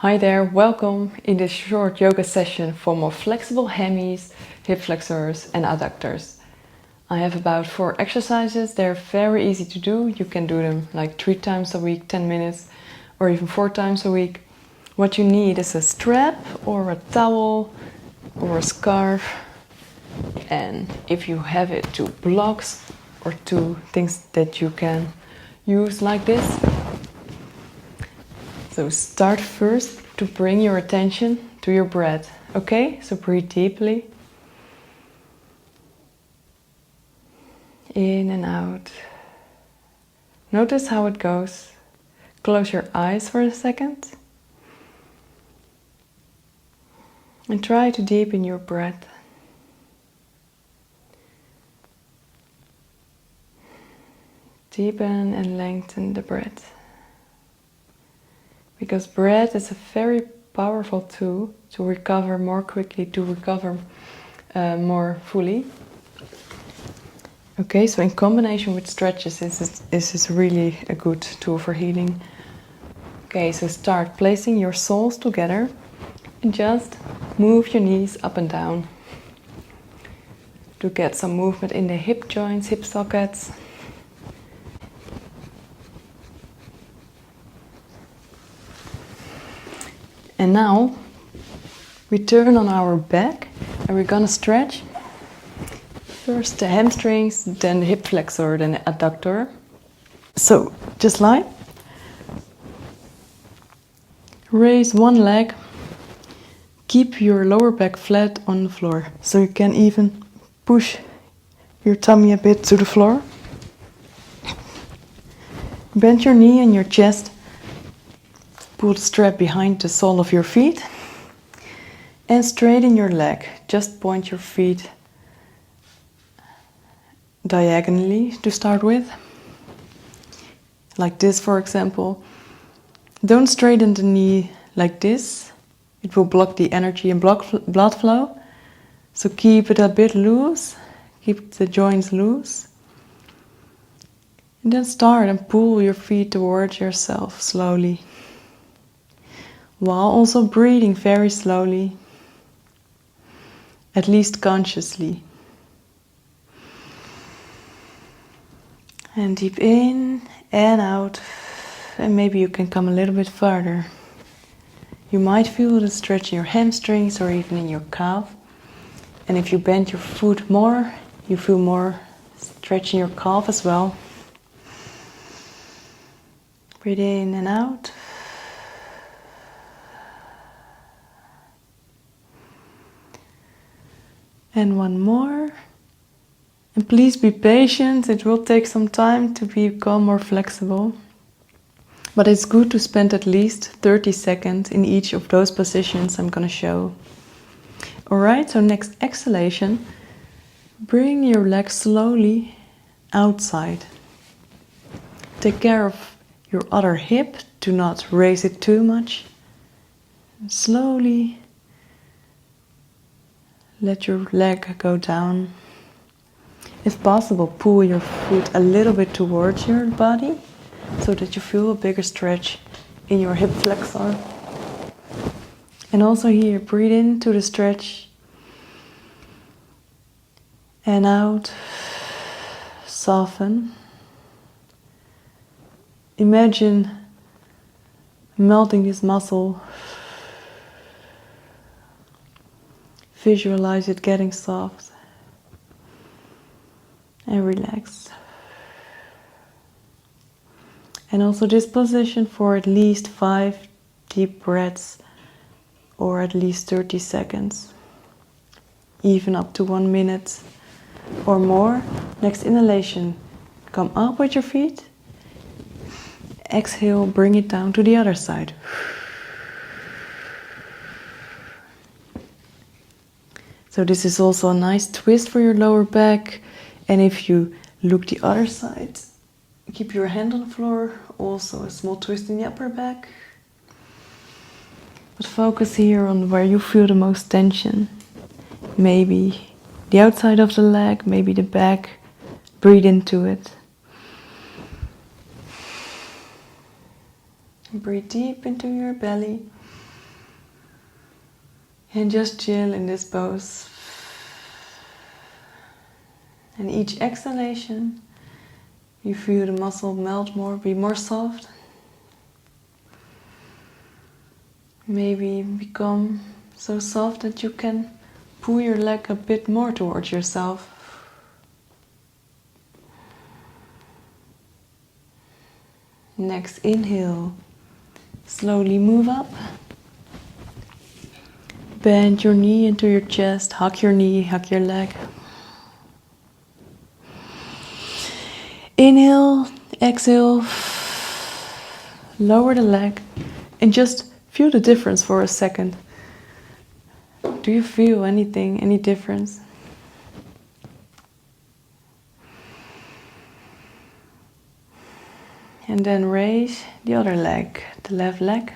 Hi there, welcome in this short yoga session for more flexible hammies, hip flexors and adductors. I have about 4 exercises. They're very easy to do. You can do them like 3 times a week, 10 minutes, or even 4 times a week. What you need is a strap or a towel or a scarf, and if you have it, 2 blocks or 2 things that you can use like this. So start first to bring your attention to your breath, okay? So breathe deeply. In and out. Notice how it goes. Close your eyes for a second. And try to deepen your breath. Deepen and lengthen the breath. Because breath is a very powerful tool to recover more quickly, to recover more fully. Okay, so in combination with stretches, this is really a good tool for healing. Okay, so start placing your soles together and just move your knees up and down to get some movement in the hip joints, hip sockets. And now we turn on our back and we're gonna stretch first the hamstrings, then the hip flexor, then the adductor. So just lie, raise one leg, keep your lower back flat on the floor, so you can even push your tummy a bit to the floor. Bend your knee and your chest. Pull the strap behind the sole of your feet and straighten your leg. Just point your feet diagonally to start with. Like this, for example. Don't straighten the knee like this. It will block the energy and block blood flow. So keep it a bit loose. Keep the joints loose. And then start and pull your feet towards yourself slowly, while also breathing very slowly, at least consciously. And deep in and out, and maybe you can come a little bit further. You might feel the stretch in your hamstrings or even in your calf. And if you bend your foot more, you feel more stretch in your calf as well. Breathe in and out. And one more. And please be patient, it will take some time to become more flexible. But it's good to spend at least 30 seconds in each of those positions I'm going to show. Alright, so next exhalation, bring your legs slowly outside. Take care of your other hip, do not raise it too much. And slowly let your leg go down. If possible, pull your foot a little bit towards your body so that you feel a bigger stretch in your hip flexor. And also here, breathe into the stretch and out, soften. Imagine melting this muscle. Visualize it getting soft. And relax. And also this position for at least 5 deep breaths or at least 30 seconds. Even up to 1 minute or more. Next inhalation, come up with your feet. Exhale, bring it down to the other side. So this is also a nice twist for your lower back. And if you look the other side, keep your hand on the floor, also a small twist in the upper back. But focus here on where you feel the most tension. Maybe the outside of the leg, maybe the back. Breathe into it. Breathe deep into your belly. And just chill in this pose. And each exhalation, you feel the muscle melt more, be more soft. Maybe become so soft that you can pull your leg a bit more towards yourself. Next inhale, slowly move up. Bend your knee into your chest, hug your knee, hug your leg. Inhale, exhale, lower the leg and just feel the difference for a second. Do you feel anything, any difference? And then raise the other leg, the left leg.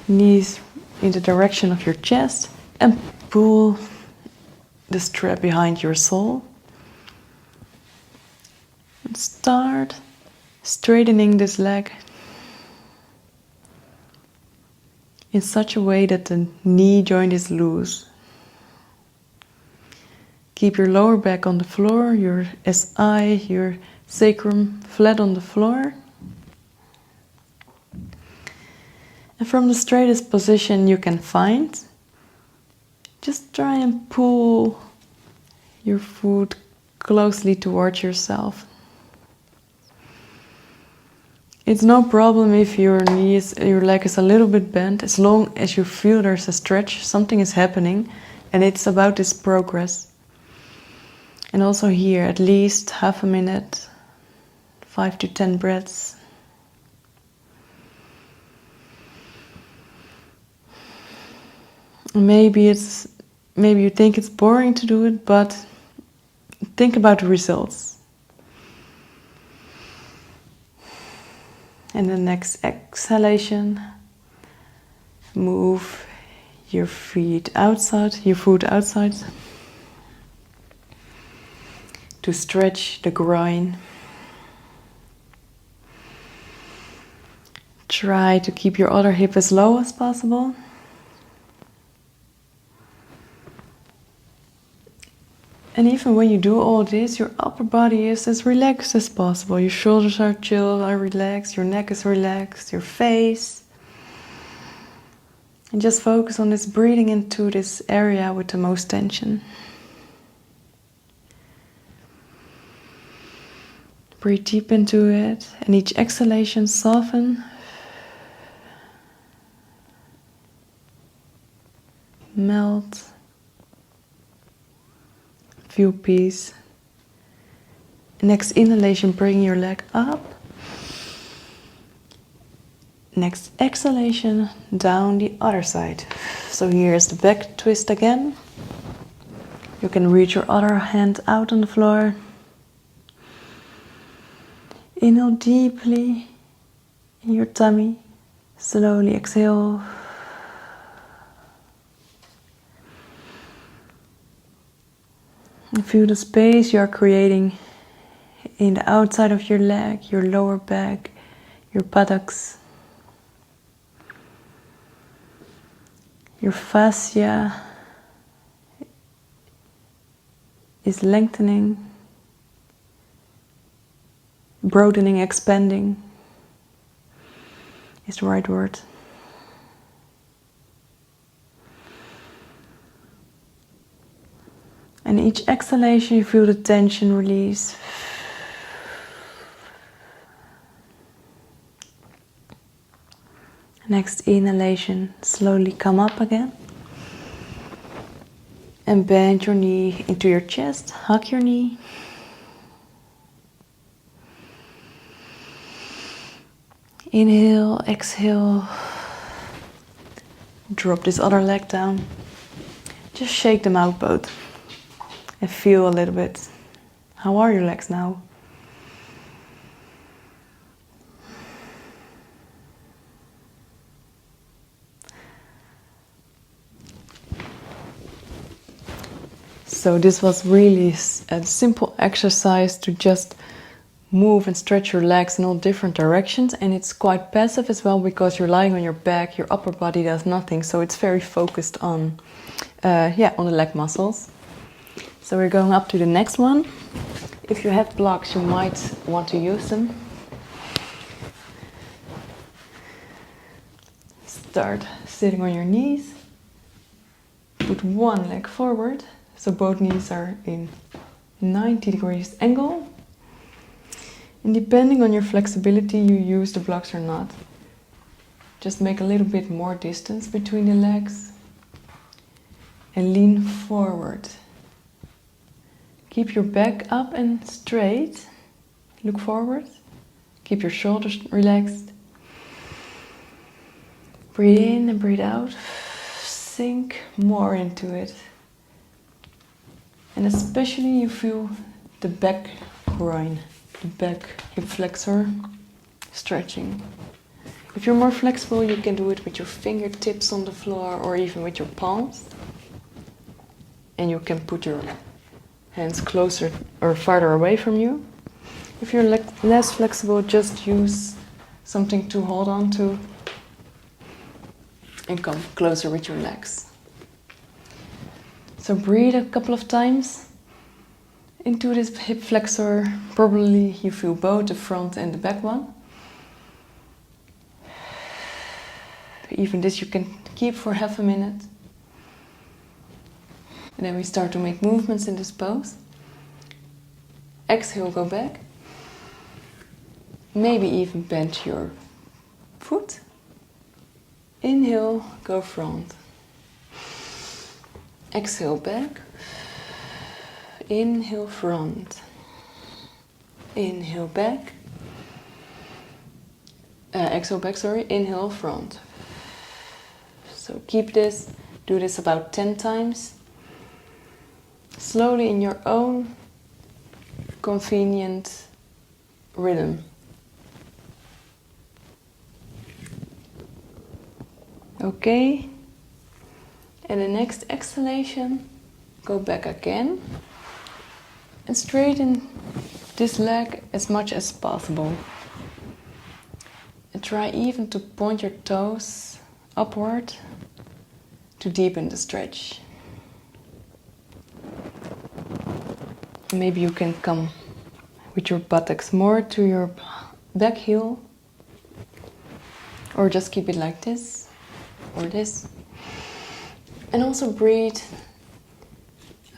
Knees in the direction of your chest and pull the strap behind your sole. And start straightening this leg in such a way that the knee joint is loose. Keep your lower back on the floor, your SI, your sacrum flat on the floor. And from the straightest position you can find, just try and pull your foot closely towards yourself. It's no problem if your leg is a little bit bent, as long as you feel there's a stretch, something is happening, and it's about this progress. And also here, at least half a minute, 5 to 10 breaths. Maybe you think it's boring to do it, but think about the results. And the next exhalation, move your foot outside to stretch the groin. Try to keep your other hip as low as possible. And even when you do all this, your upper body is as relaxed as possible. Your shoulders are chill, are relaxed, your neck is relaxed, your face. And just focus on this breathing into this area with the most tension. Breathe deep into it, and each exhalation soften. Melt. Feel peace. Next inhalation, bring your leg up. Next exhalation, down the other side. So here's the back twist again. You can reach your other hand out on the floor. Inhale deeply in your tummy. Slowly exhale. And feel the space you are creating in the outside of your leg, your lower back, your buttocks. Your fascia is lengthening, broadening, expanding is the right word. And each exhalation you feel the tension release. Next inhalation, slowly come up again. And bend your knee into your chest, hug your knee. Inhale, exhale. Drop this other leg down. Just shake them out both. And feel a little bit. How are your legs now? So this was really a simple exercise to just move and stretch your legs in all different directions, and it's quite passive as well because you're lying on your back, your upper body does nothing, so it's very focused on on the leg muscles. So we're going up to the next one. If you have blocks, you might want to use them. Start sitting on your knees. Put one leg forward, so both knees are in 90 degrees angle. And depending on your flexibility, you use the blocks or not. Just make a little bit more distance between the legs. And lean forward. Keep your back up and straight. Look forward. Keep your shoulders relaxed. Breathe in and breathe out. Sink more into it. And especially you feel the back groin, the back hip flexor stretching. If you're more flexible, you can do it with your fingertips on the floor or even with your palms. And you can put your hands closer or farther away from you. If you're less flexible, just use something to hold on to and come closer with your legs. So breathe a couple of times into this hip flexor. Probably you feel both the front and the back one. Even this you can keep for half a minute. And then we start to make movements in this pose. Exhale, go back. Maybe even bend your foot. Inhale, go front. Exhale, back. Inhale, front. Inhale, back. Exhale, back, sorry. Inhale, front. So keep this. Do this about 10 times. Slowly in your own convenient rhythm. Okay. And the next exhalation, go back again and straighten this leg as much as possible. And try even to point your toes upward to deepen the stretch. Maybe you can come with your buttocks more to your back heel, or just keep it like this or this. And also breathe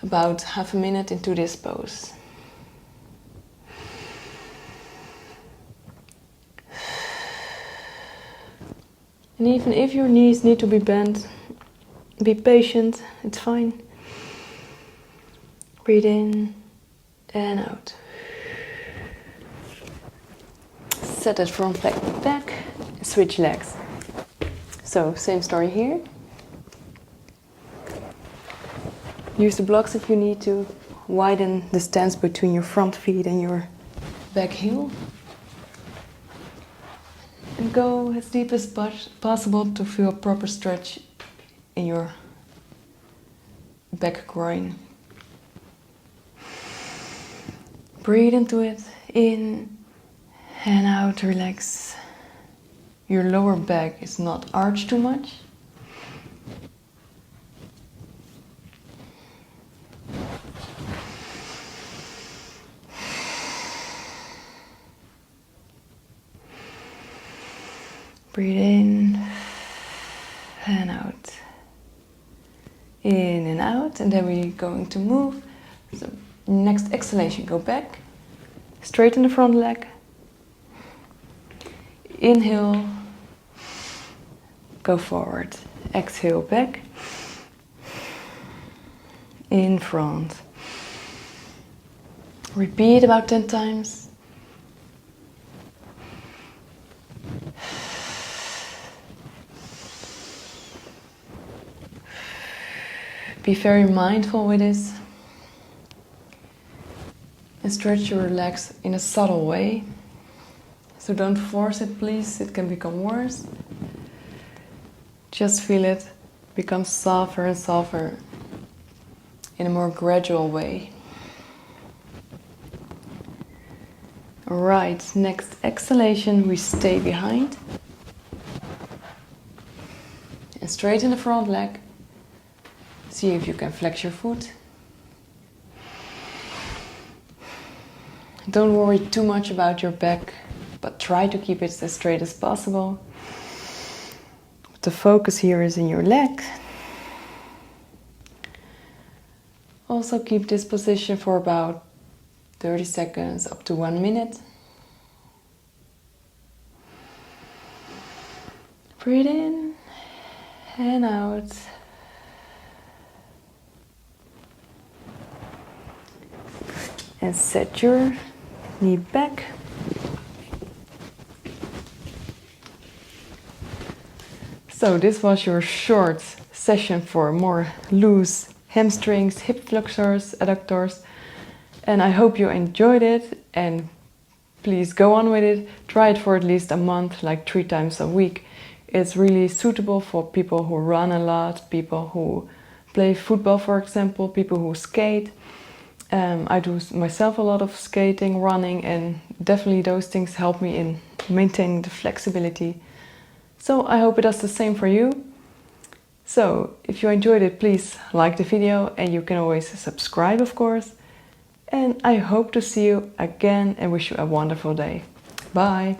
about half a minute into this pose. And even if your knees need to be bent, be patient, it's fine. Breathe in and out. Set that front leg back, switch legs. So, same story here. Use the blocks if you need to. Widen the stance between your front feet and your back heel. And go as deep as possible to feel a proper stretch in your back groin. Breathe into it, in and out, relax. Your lower back is not arched too much. Breathe in and out. In and out, and then we're going to move. So next exhalation, go back. Straighten the front leg. Inhale, go forward. Exhale, back. In front. Repeat about 10 times. Be very mindful with this. And stretch your legs in a subtle way. So don't force it, please. It can become worse. Just feel it become softer and softer in a more gradual way. Right, next exhalation we stay behind. And straighten the front leg. See if you can flex your foot. Don't worry too much about your back, but try to keep it as straight as possible. The focus here is in your leg. Also keep this position for about 30 seconds up to 1 minute. Breathe in and out. And set your knee back. So this was your short session for more loose hamstrings, hip flexors, adductors. And I hope you enjoyed it, and please go on with it. Try it for at least a month, like 3 times a week. It's really suitable for people who run a lot, people who play football, for example, people who skate. I do myself a lot of skating, running, and definitely those things help me in maintaining the flexibility. So I hope it does the same for you. So if you enjoyed it, please like the video, and you can always subscribe, of course. And I hope to see you again and wish you a wonderful day. Bye!